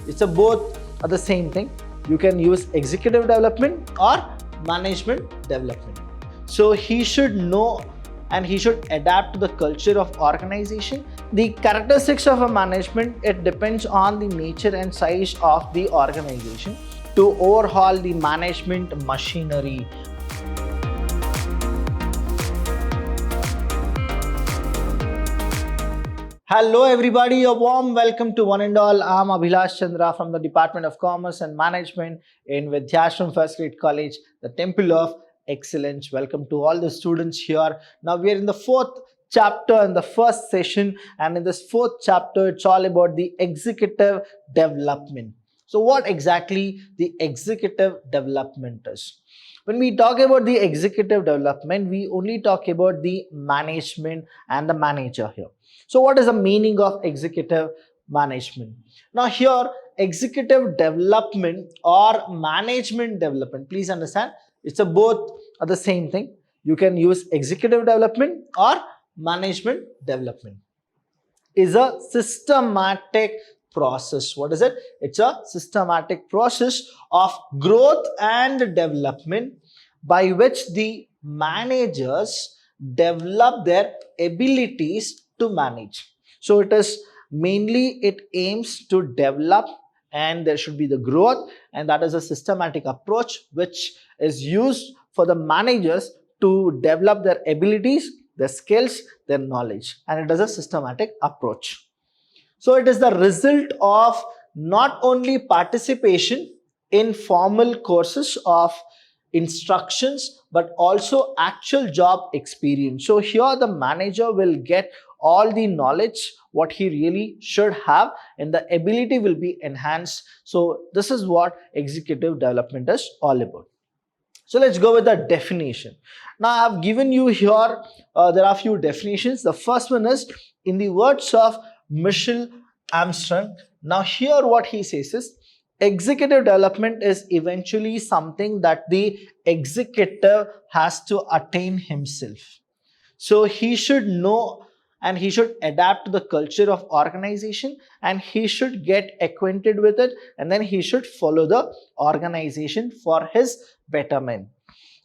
It's a both are the same thing. You can use executive development or management development. So he should know and he should adapt to the culture of organization. The characteristics of a management, it depends on the nature and size of the organization to overhaul the management machinery. Hello, everybody. A warm welcome to one and all. I'm Abhilash Chandra from the Department of Commerce and Management in Vidyashram First Grade College, the Temple of Excellence. Welcome to all the students here. Now, we are in the fourth chapter in the first session, and in this fourth chapter, it's all about the executive development. So, what exactly the executive development is? When we talk about the executive development, we only talk about the management and the manager here. So what is the meaning of executive management? Now here, executive development or management development, please understand, it's a both are the same thing. You can use executive development or management development. Is a systematic process. What is it? It's a systematic process of growth and development by which the managers develop their abilities to manage. So it aims to develop, and there should be the growth, and that is a systematic approach which is used for the managers to develop their abilities, their skills, their knowledge, and it is a systematic approach. So it is the result of not only participation in formal courses of instructions but also actual job experience. So here the manager will get all the knowledge what he really should have, and the ability will be enhanced. So this is what executive development is all about. So let's go with the definition. Now I have given you here, there are a few definitions. The first one is in the words of Michel Armstrong. Now here what he says is, executive development is eventually something that the executive has to attain himself. So he should know and he should adapt to the culture of organization, and he should get acquainted with it, and then he should follow the organization for his betterment.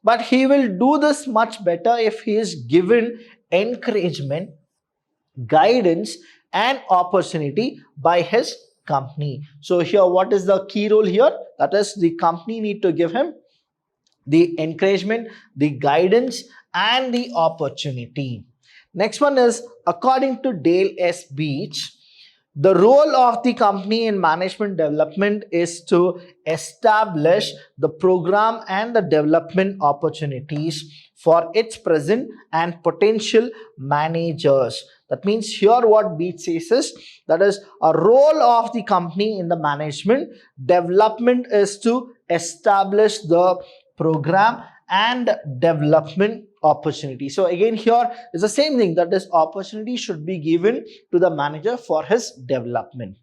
But he will do this much better if he is given encouragement, guidance, and opportunity by his company. So here what is the key role here? That is, the company need to give him the encouragement, the guidance, and the opportunity. Next one is, according to Dale S. Beach, the role of the company in management development is to establish the program and the development opportunities for its present and potential managers. That means here what Beach says is, that is, a role of the company in the management development is to establish the program and development opportunity. So again here is the same thing, that this opportunity should be given to the manager for his development,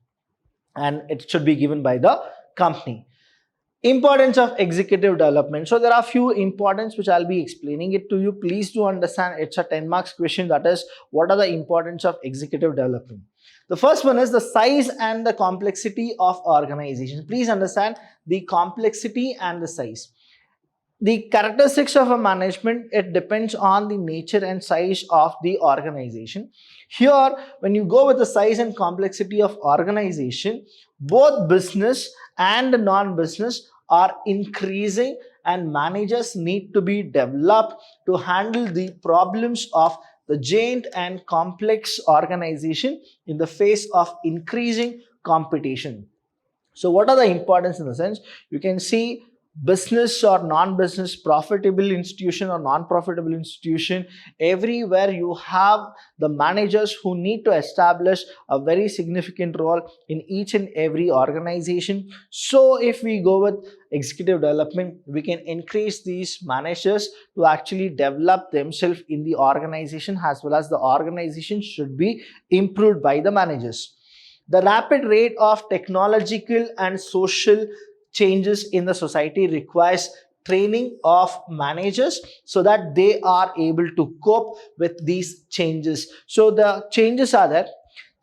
and it should be given by the company. Importance of executive development. So there are few importance which I'll be explaining it to you. Please do understand, it's a 10 marks question, that is, what are the importance of executive development. The first one is the size and the complexity of organizations. Please understand the complexity and the size. The characteristics of a management, it depends on the nature and size of the organization. Here, when you go with the size and complexity of organization, both business and non-business are increasing, and managers need to be developed to handle the problems of the giant and complex organization in the face of increasing competition. So what are the importance in the sense? You can see business or non-business, profitable institution or non-profitable institution, everywhere you have the managers who need to establish a very significant role in each and every organization. So if we go with executive development, we can increase these managers to actually develop themselves in the organization, as well as the organization should be improved by the managers. The rapid rate of technological and social changes in the society requires training of managers so that they are able to cope with these changes. So the changes are there.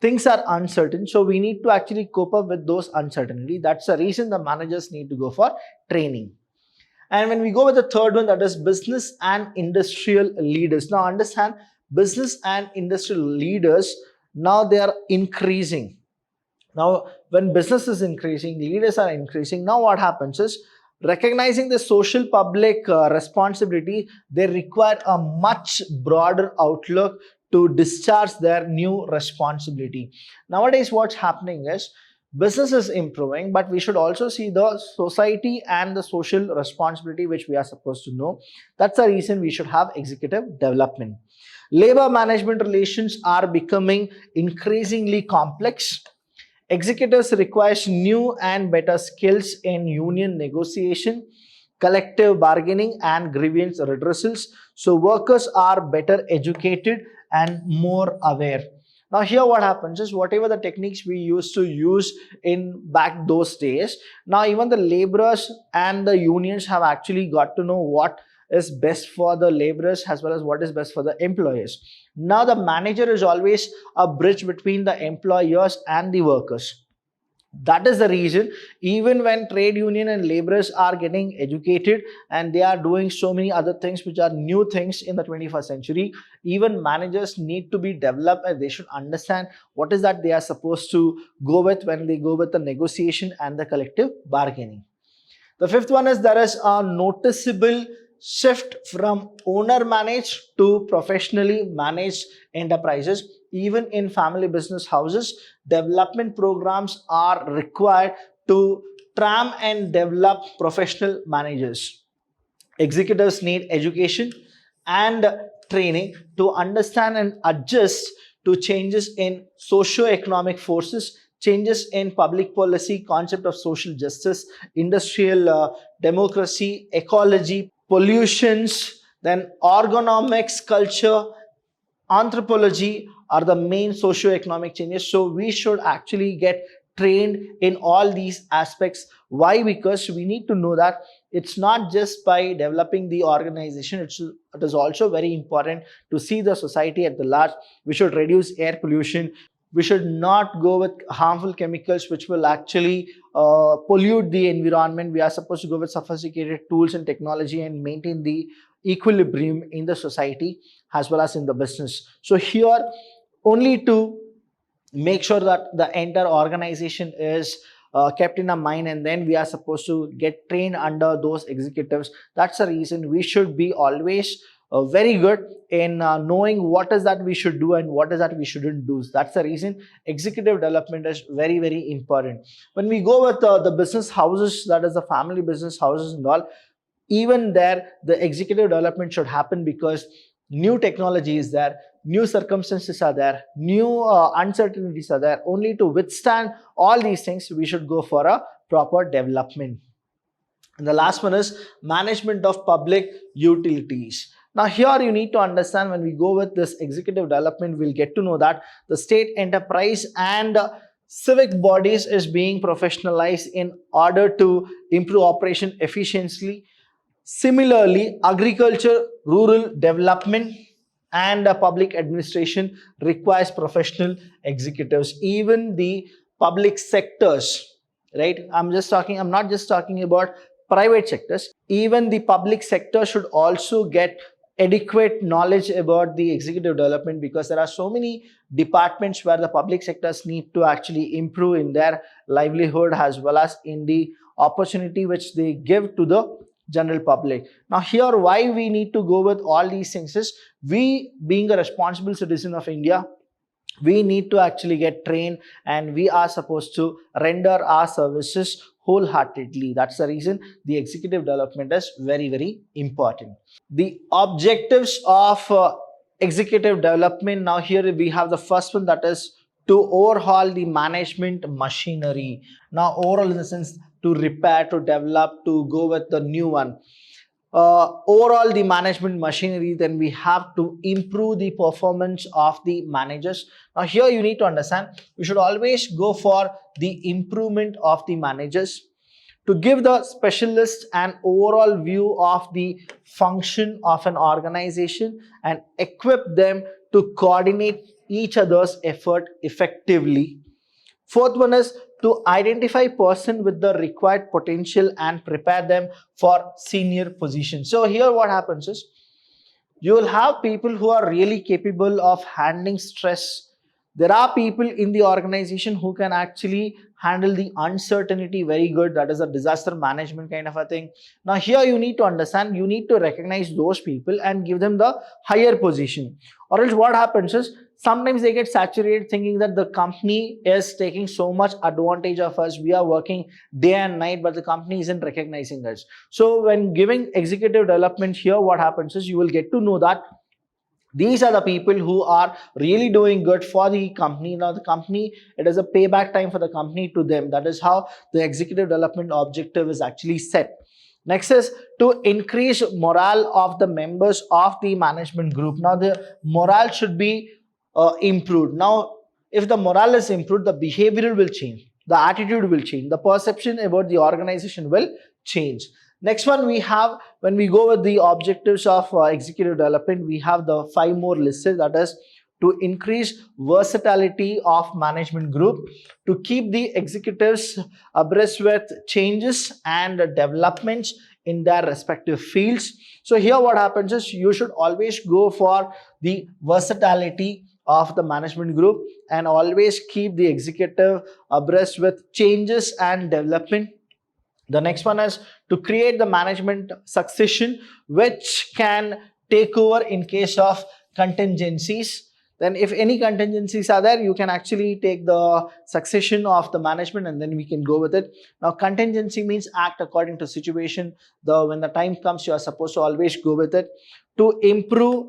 Things are uncertain, so we need to actually cope up with those uncertainty. That's the reason the managers need to go for training. And when we go with the third one, that is business and industrial leaders. Now understand, business and industrial leaders, now they are increasing. Now when business is increasing, leaders are increasing. Now what happens is, recognizing the social public responsibility, they require a much broader outlook to discharge their new responsibility. Nowadays what's happening is, business is improving, but we should also see the society and the social responsibility which we are supposed to know. That's the reason we should have executive development. Labor management relations are becoming increasingly complex. Executives requires new and better skills in union negotiation, collective bargaining, and grievance redressals. So workers are better educated and more aware. Now here what happens is, whatever the techniques we used to use in back those days, now even the laborers and the unions have actually got to know what is best for the laborers as well as what is best for the employers. Now the manager is always a bridge between the employers and the workers. That is the reason, even when trade union and laborers are getting educated and they are doing so many other things which are new things in the 21st century, even managers need to be developed and they should understand what is that they are supposed to go with when they go with the negotiation and the collective bargaining. The fifth one is, there is a noticeable shift from owner managed to professionally managed enterprises. Even in family business houses, development programs are required to train and develop professional managers. Executives need education and training to understand and adjust to changes in socio-economic forces, changes in public policy, concept of social justice, industrial democracy, ecology, pollutions, then ergonomics, culture, anthropology are the main socio-economic changes. So we should actually get trained in all these aspects. Why? Because we need to know that it's not just by developing the organization, it is also very important to see the society at the large. We should reduce air pollution. We should not go with harmful chemicals which will actually pollute the environment. We are supposed to go with sophisticated tools and technology and maintain the equilibrium in the society as well as in the business. So here, only to make sure that the entire organization is kept in our mind, and then we are supposed to get trained under those executives. That's the reason we should be always very good in knowing what is that we should do and what is that we shouldn't do. That's the reason executive development is very, very important. When we go with the business houses, that is the family business houses and all, even there the executive development should happen, because new technology is there, new circumstances are there, new uncertainties are there. Only to withstand all these things, we should go for a proper development. And the last one is management of public utilities. Now here you need to understand, when we go with this executive development, we'll get to know that the state enterprise and civic bodies is being professionalized in order to improve operation efficiently. Similarly, agriculture, rural development and public administration requires professional executives. Even the public sectors, right? I'm not just talking about private sectors. Even the public sector should also get adequate knowledge about the executive development, because there are so many departments where the public sectors need to actually improve in their livelihood as well as in the opportunity which they give to the general public. Now here, why we need to go with all these things is, we being a responsible citizen of India, we need to actually get trained and we are supposed to render our services wholeheartedly. That's the reason the executive development is very, very important. The objectives of executive development, now here we have the first one, that is to overhaul the management machinery. Now overall in the sense to repair, to develop, to go with the new one. Overall the management machinery, then we have to improve the performance of the managers. Now here you need to understand, we should always go for the improvement of the managers, to give the specialist an overall view of the function of an organization and equip them to coordinate each other's effort effectively. Fourth one is to identify person with the required potential and prepare them for senior positions. So here what happens is you will have people who are really capable of handling stress. There are people in the organization who can actually handle the uncertainty very good. That is a disaster management kind of a thing. Now here you need to understand, you need to recognize those people and give them the higher position, or else what happens is sometimes they get saturated thinking that the company is taking so much advantage of us, we are working day and night, but the company isn't recognizing us. So when giving executive development here, what happens is you will get to know that these are the people who are really doing good for the company. Now the company, it is a payback time for the company to them. That is how the executive development objective is actually set. Next is to increase morale of the members of the management group. Now the morale should be improved. Now if the morale is improved, the behavior will change, the attitude will change, the perception about the organization will change. Next one we have, when we go with the objectives of executive development, we have the 5 more listed. That is to increase versatility of management group, to keep the executives abreast with changes and developments in their respective fields. So here what happens is you should always go for the versatility of the management group and always keep the executive abreast with changes and development. The next one is to create the management succession which can take over in case of contingencies. Then if any contingencies are there, you can actually take the succession of the management and then we can go with it. Now contingency means act according to situation. When the time comes, you are supposed to always go with it. To improve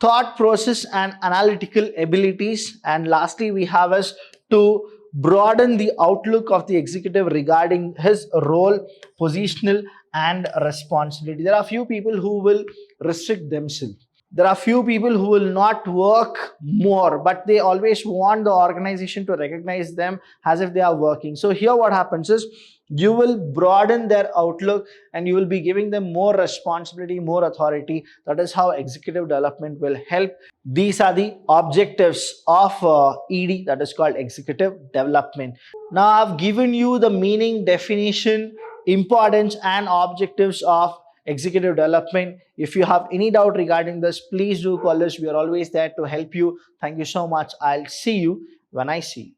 thought process and analytical abilities. And lastly we have is to broaden the outlook of the executive regarding his role, positional and responsibility. There are few people who will restrict themselves. There are few people who will not work more, but they always want the organization to recognize them as if they are working. So here what happens is you will broaden their outlook and you will be giving them more responsibility, more authority. That is how executive development will help. These are the objectives of ED, that is called executive development. Now I've given you the meaning, definition, importance and objectives of executive development. If you have any doubt regarding this, please do call us. We are always there to help you. Thank you so much. I'll see you when I see you.